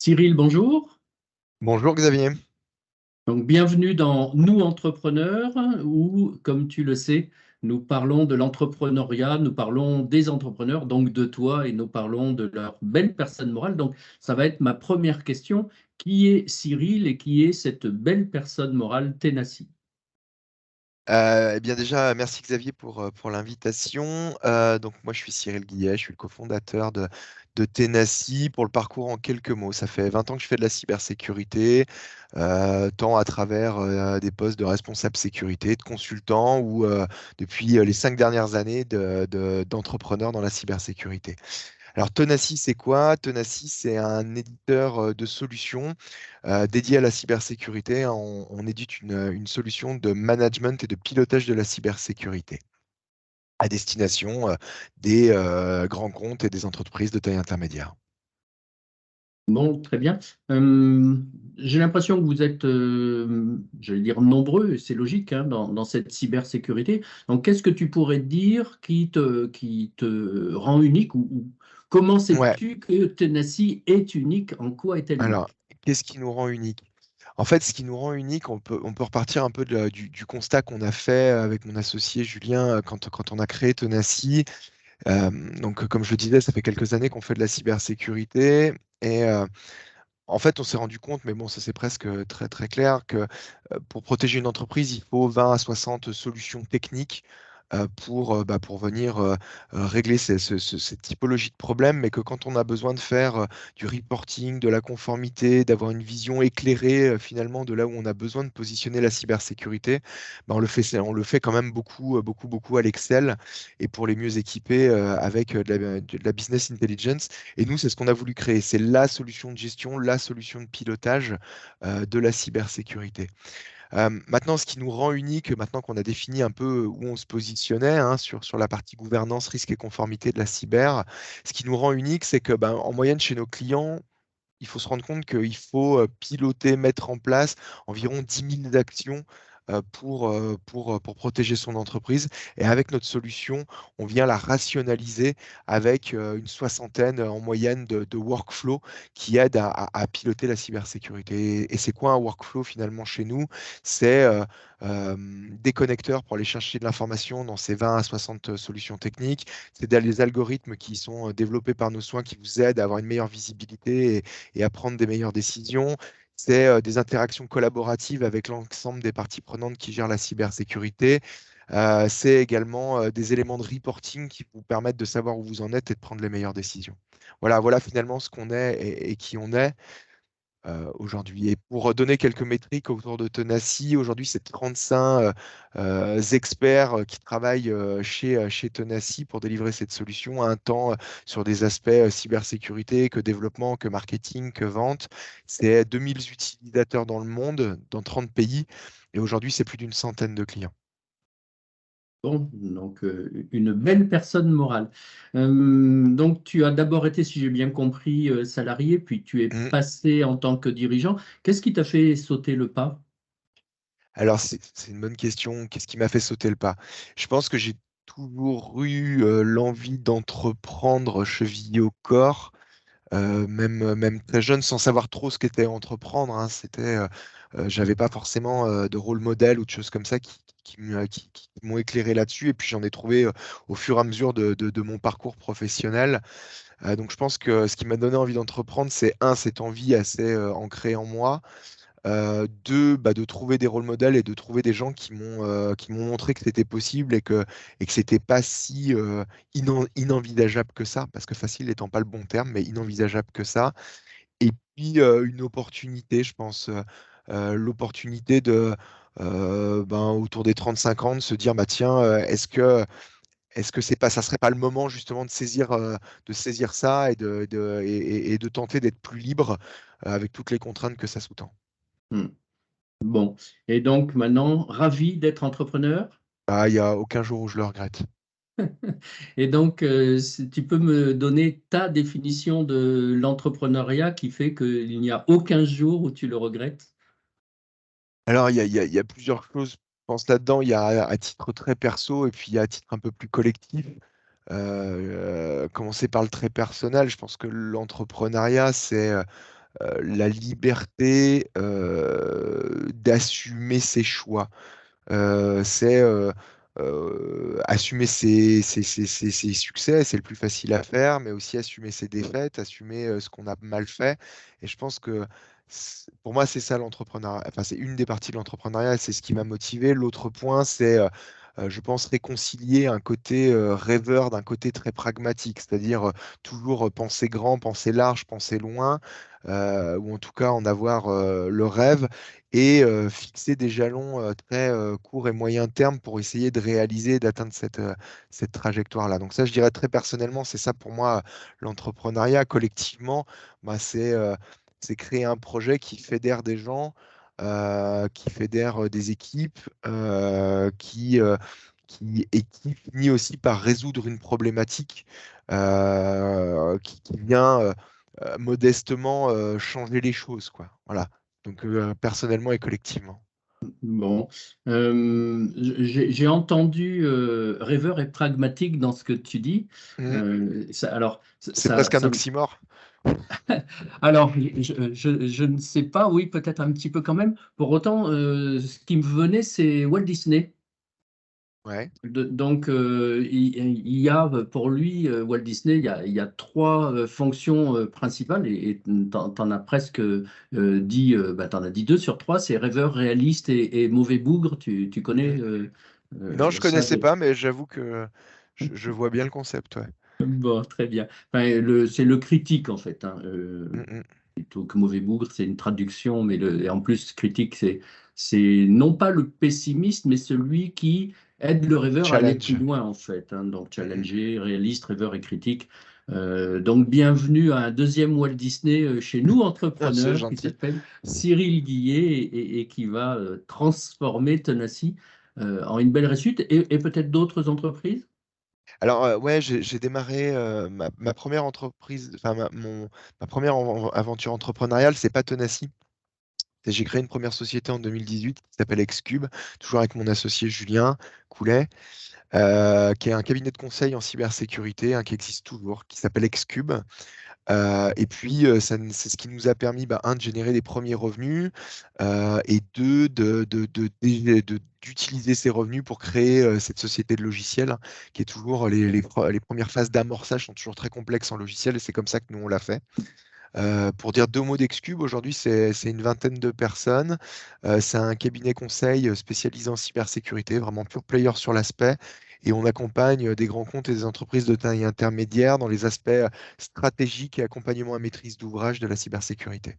Cyril, bonjour. Bonjour Xavier. Donc, bienvenue dans Nous Entrepreneurs, où, comme tu le sais, nous parlons de l'entrepreneuriat, nous parlons des entrepreneurs, donc de toi, et nous parlons de leur belle personne morale. Donc, ça va être ma première question. Qui est Cyril et qui est cette belle personne morale Tenassi? Eh bien déjà, merci Xavier pour l'invitation. Donc moi je suis Cyril Guillet, je suis le cofondateur de Tenassi. Pour le parcours en quelques mots, ça fait 20 ans que je fais de la cybersécurité, tant à travers des postes de responsable sécurité, de consultant ou depuis les 5 dernières années d'entrepreneur dans la cybersécurité. Alors, Tenassi, c'est quoi? Tenassi, c'est un éditeur de solutions dédié à la cybersécurité. On édite une solution de management et de pilotage de la cybersécurité à destination des grands comptes et des entreprises de taille intermédiaire. Bon, très bien. Euh, j'ai l'impression que vous êtes, j'allais dire, nombreux, et c'est logique, hein, dans cette cybersécurité. Donc, qu'est-ce que tu pourrais dire qui te rend unique ou comment Ouais, sais-tu que Tenacity est unique? En quoi est-elle alors, unique? qu'est-ce qui nous rend unique? En fait, ce qui nous rend unique, on peut repartir un peu du constat qu'on a fait avec mon associé Julien quand on a créé Tenassi. Donc, comme je le disais, ça fait quelques années qu'on fait de la cybersécurité et en fait, on s'est rendu compte, mais bon, ça c'est presque très très clair, que pour protéger une entreprise, il faut 20 à 60 solutions techniques pour venir régler cette typologie de problème, mais que quand on a besoin de faire du reporting, de la conformité, d'avoir une vision éclairée finalement de là où on a besoin de positionner la cybersécurité, on le fait quand même beaucoup, beaucoup, beaucoup à l'Excel et pour les mieux équipés avec de la business intelligence. Et nous, c'est ce qu'on a voulu créer. C'est la solution de gestion, la solution de pilotage de la cybersécurité. Maintenant, ce qui nous rend unique, maintenant qu'on a défini un peu où on se positionnait hein, sur la partie gouvernance, risque et conformité de la cyber, ce qui nous rend unique, c'est que en moyenne, chez nos clients, il faut se rendre compte qu'il faut piloter, mettre en place environ 10 000 actions pour protéger son entreprise. Et avec notre solution, on vient la rationaliser avec une soixantaine en moyenne de workflows qui aident à piloter la cybersécurité. Et c'est quoi un workflow finalement chez nous? C'est des connecteurs pour aller chercher de l'information dans ces 20 à 60 solutions techniques. C'est des algorithmes qui sont développés par nos soins qui vous aident à avoir une meilleure visibilité et à prendre des meilleures décisions. C'est des interactions collaboratives avec l'ensemble des parties prenantes qui gèrent la cybersécurité. C'est également des éléments de reporting qui vous permettent de savoir où vous en êtes et de prendre les meilleures décisions. Voilà finalement ce qu'on est et qui on est aujourd'hui. Et pour donner quelques métriques autour de Tenassi, aujourd'hui, c'est 35 experts qui travaillent chez Tenassi pour délivrer cette solution à un temps sur des aspects cybersécurité, que développement, que marketing, que vente. C'est 2000 utilisateurs dans le monde, dans 30 pays. Et aujourd'hui, c'est plus d'une centaine de clients. Bon, donc une belle personne morale. Donc, tu as d'abord été, si j'ai bien compris, salarié, puis tu es Mm. passé en tant que dirigeant. Qu'est-ce qui t'a fait sauter le pas? Alors, c'est une bonne question. Qu'est-ce qui m'a fait sauter le pas? Je pense que j'ai toujours eu l'envie d'entreprendre chevillé au corps. Même très jeune, sans savoir trop ce qu'était entreprendre. Hein. J'avais pas forcément de rôle modèle ou de choses comme ça qui m'ont éclairé là-dessus. Et puis j'en ai trouvé au fur et à mesure de mon parcours professionnel. Donc je pense que ce qui m'a donné envie d'entreprendre, c'est un, cette envie assez ancrée en moi. Deux, de trouver des rôles modèles et de trouver des gens qui m'ont montré que c'était possible et que c'était pas si inenvisageable que ça, parce que facile n'étant pas le bon terme, mais inenvisageable que ça. Et puis une opportunité, je pense, l'opportunité autour des 35 ans, de se dire, bah tiens, est-ce que ça serait pas le moment justement de saisir ça et de tenter d'être plus libre avec toutes les contraintes que ça sous-tend. Hmm. Bon, et donc maintenant, ravi d'être entrepreneur. Ah, il n'y a aucun jour où je le regrette. Et donc, si tu peux me donner ta définition de l'entrepreneuriat qui fait qu'il n'y a aucun jour où tu le regrettes? Alors, il y a plusieurs choses, je pense, là-dedans. Il y a à titre très perso et puis il y a à titre un peu plus collectif. Commencer par le très personnel, je pense que l'entrepreneuriat, la liberté d'assumer ses choix. C'est assumer ses succès, c'est le plus facile à faire, mais aussi assumer ses défaites, assumer ce qu'on a mal fait. Et je pense que pour moi, c'est ça l'entrepreneuriat. Enfin, c'est une des parties de l'entrepreneuriat, c'est ce qui m'a motivé. L'autre point, c'est, je pense, réconcilier un côté rêveur d'un côté très pragmatique, c'est-à-dire toujours penser grand, penser large, penser loin, ou en tout cas en avoir le rêve et fixer des jalons très courts et moyen terme pour essayer de réaliser et d'atteindre cette trajectoire-là. Donc ça, je dirais très personnellement, c'est ça pour moi, l'entrepreneuriat collectivement, bah, c'est créer un projet qui fédère des gens, qui fédère des équipes, et qui finit aussi par résoudre une problématique qui vient modestement changer les choses, quoi. Voilà. Donc personnellement et collectivement. Bon, j'ai entendu rêveur et pragmatique dans ce que tu dis. Mhm. Alors, C'est presque un oxymore. alors je ne sais pas, oui, peut-être un petit peu quand même. Pour autant, ce qui me venait, c'est Walt Disney. Ouais. Donc, il y a pour lui, Walt Disney, il y a trois fonctions principales et t'en as presque dit, bah, t'en as dit deux sur trois, c'est rêveur, réaliste et mauvais bougre. Tu connais Mhm. Non, je ça connaissais pas, mais j'avoue que je vois bien le concept, ouais. Bon, très bien. Enfin, c'est le critique en fait, hein, Mhm. plutôt que mauvais bougre, c'est une traduction, mais et en plus, critique, c'est non pas le pessimiste, mais celui qui aide le rêveur à aller plus Challenge. loin, en fait. Hein. Donc, Mhm. challenger, réaliste, rêveur et critique. Donc, bienvenue à un deuxième Walt Disney chez nous, Ah, c'est entrepreneur, qui gentil. s'appelle Cyril Guillet et qui va transformer Tenacy en une belle réussite et peut-être d'autres entreprises. Alors, ouais, j'ai démarré ma première entreprise, enfin, ma première aventure entrepreneuriale, c'est pas Tenacy. J'ai créé une première société en 2018 qui s'appelle Xcube, toujours avec mon associé Julien Coulet, qui est un cabinet de conseil en cybersécurité, hein, qui existe toujours, qui s'appelle Xcube. Et puis, c'est ce qui nous a permis, bah, un, de générer des premiers revenus, et deux, d'utiliser ces revenus pour créer cette société de logiciels, hein, qui est toujours, les premières phases d'amorçage sont toujours très complexes en logiciel, et c'est comme ça que nous, on l'a fait. Pour dire deux mots d'Excube, aujourd'hui, c'est une vingtaine de personnes. C'est un cabinet conseil spécialisé en cybersécurité, vraiment pure player sur l'aspect. Et on accompagne des grands comptes et des entreprises de taille intermédiaire dans les aspects stratégiques et accompagnement à maîtrise d'ouvrage de la cybersécurité.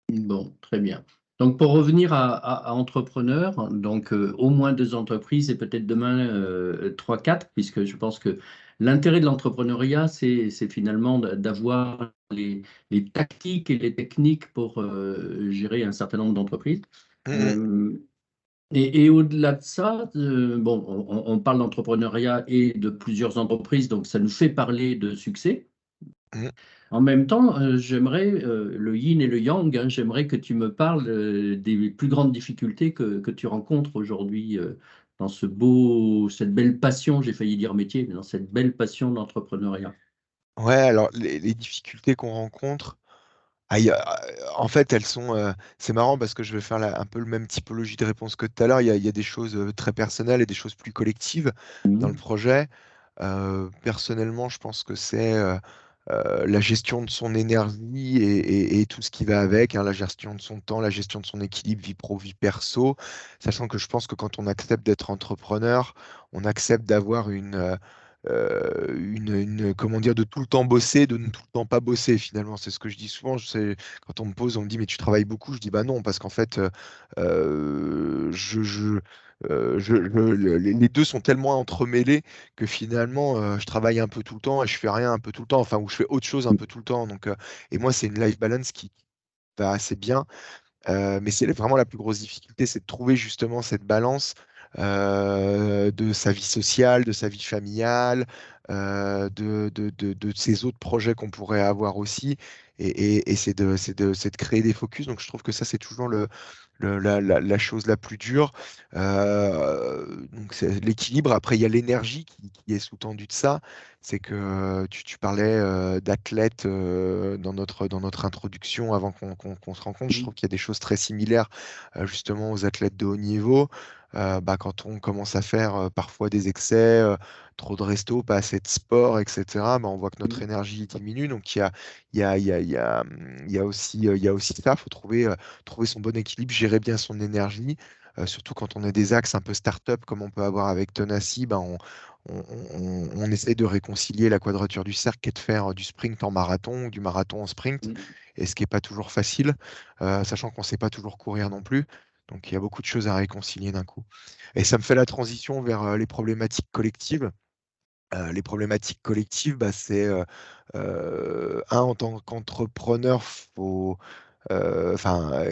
Bon, très bien. Donc, pour revenir à entrepreneur, donc au moins deux entreprises et peut-être demain trois, quatre, puisque je pense que l'intérêt de l'entrepreneuriat, c'est finalement d'avoir les tactiques et les techniques pour gérer un certain nombre d'entreprises. Mhm, Euh, et au-delà de ça, bon, on parle d'entrepreneuriat et de plusieurs entreprises, donc ça nous fait parler de succès. mhm. En même temps, j'aimerais le yin et le yang, hein, j'aimerais que tu me parles des plus grandes difficultés que tu rencontres aujourd'hui dans cette belle passion, j'ai failli dire métier, mais dans cette belle passion d'entrepreneuriat. Ouais, alors les difficultés qu'on rencontre, en fait, c'est marrant parce que je vais faire un peu le même typologie de réponse que tout à l'heure. Il y a des choses très personnelles et des choses plus collectives dans le Mhm. projet. Personnellement, je pense que c'est la gestion de son énergie et tout ce qui va avec, hein, la gestion de son temps, la gestion de son équilibre vie pro, vie perso, sachant que je pense que quand on accepte d'être entrepreneur, on accepte d'avoir comment dire, de tout le temps bosser, de ne tout le temps pas bosser finalement. C'est ce que je dis souvent. Quand on me pose, on me dit, mais tu travailles beaucoup? Je dis, bah non, parce qu'en fait, les deux sont tellement entremêlés que finalement, je travaille un peu tout le temps et je fais rien un peu tout le temps, enfin, ou je fais autre chose un peu tout le temps. Donc, et moi, c'est une life balance qui va assez bien. Mais c'est vraiment la plus grosse difficulté, c'est de trouver justement cette balance de sa vie sociale, de sa vie familiale, de ses autres projets qu'on pourrait avoir aussi. Et c'est de créer des focus. Donc je trouve que ça, c'est toujours la chose la plus dure. Donc c'est l'équilibre. Après, il y a l'énergie qui est sous-tendue de ça. C'est que tu parlais d'athlètes dans notre introduction avant qu'on se rencontre. Je trouve Mm, qu'il y a des choses très similaires justement aux athlètes de haut niveau. Quand on commence à faire parfois des excès, trop de resto, pas assez de sport, etc., on voit que notre mm, énergie diminue. Donc il y a, il y a, il y a, il y a aussi ça. Il faut trouver son bon équilibre, gérer bien son énergie. Surtout quand on a des axes un peu start-up comme on peut avoir avec Tenacy, on essaie de réconcilier la quadrature du cercle et de faire du sprint en marathon ou du marathon en sprint, mm, et ce qui n'est pas toujours facile, sachant qu'on ne sait pas toujours courir non plus. Donc il y a beaucoup de choses à réconcilier d'un coup. Et ça me fait la transition vers les problématiques collectives. Les problématiques collectives, c'est en tant qu'entrepreneur, faut, enfin,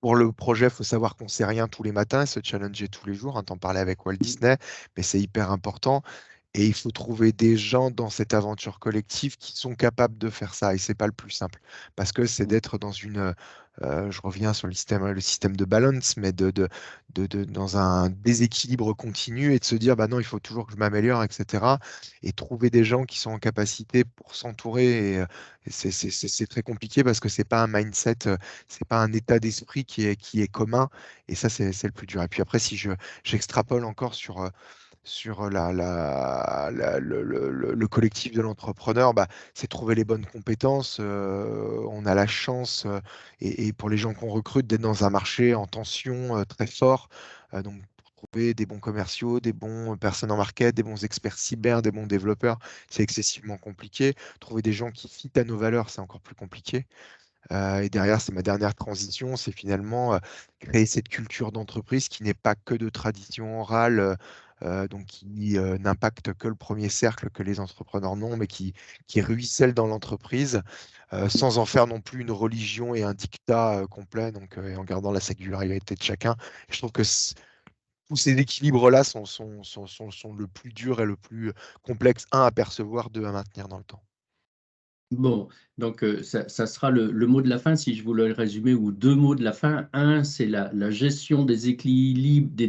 pour le projet, il faut savoir qu'on ne sait rien tous les matins et se challenger tous les jours. T'en parlais avec Walt mm, Disney, mais c'est hyper important. Et il faut trouver des gens dans cette aventure collective qui sont capables de faire ça. Et c'est pas le plus simple. Parce que c'est mm. d'être dans je reviens sur le système de balance, mais dans un déséquilibre continu et de se dire, bah non, il faut toujours que je m'améliore, etc. Et trouver des gens qui sont en capacité pour s'entourer. Et c'est très compliqué parce que c'est pas un mindset, c'est pas un état d'esprit qui est commun. Et ça, c'est le plus dur. Et puis après, si j'extrapole encore sur le collectif de l'entrepreneur, c'est trouver les bonnes compétences. On a la chance, et pour les gens qu'on recrute, d'être dans un marché en tension très fort. Donc, pour trouver des bons commerciaux, des bons personnes en market, des bons experts cyber, des bons développeurs, c'est excessivement compliqué. Trouver des gens qui fit à nos valeurs, c'est encore plus compliqué. Et derrière, c'est ma dernière transition, c'est finalement créer cette culture d'entreprise qui n'est pas que de tradition orale, donc qui n'impacte que le premier cercle que les entrepreneurs n'ont, mais qui ruisselle dans l'entreprise, sans en faire non plus une religion et un dictat complet, donc, et en gardant la singularité de chacun. Et je trouve que tous ces équilibres-là sont le plus dur et le plus complexe, un, à percevoir, deux, à maintenir dans le temps. Bon, donc ça sera le mot de la fin, si je voulais le résumer, ou deux mots de la fin. Un, c'est la gestion des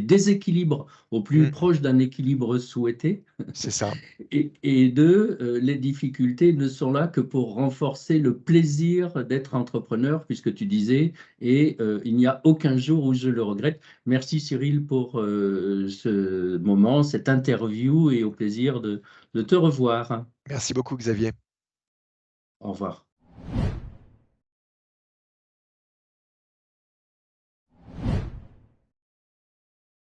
déséquilibres au plus Mm, proche d'un équilibre souhaité. c'est ça. Et deux, les difficultés ne sont là que pour renforcer le plaisir d'être entrepreneur, puisque tu disais, et il n'y a aucun jour où je le regrette. Merci Cyril pour ce moment, cette interview, et au plaisir de te revoir. Merci beaucoup, Xavier. Au revoir.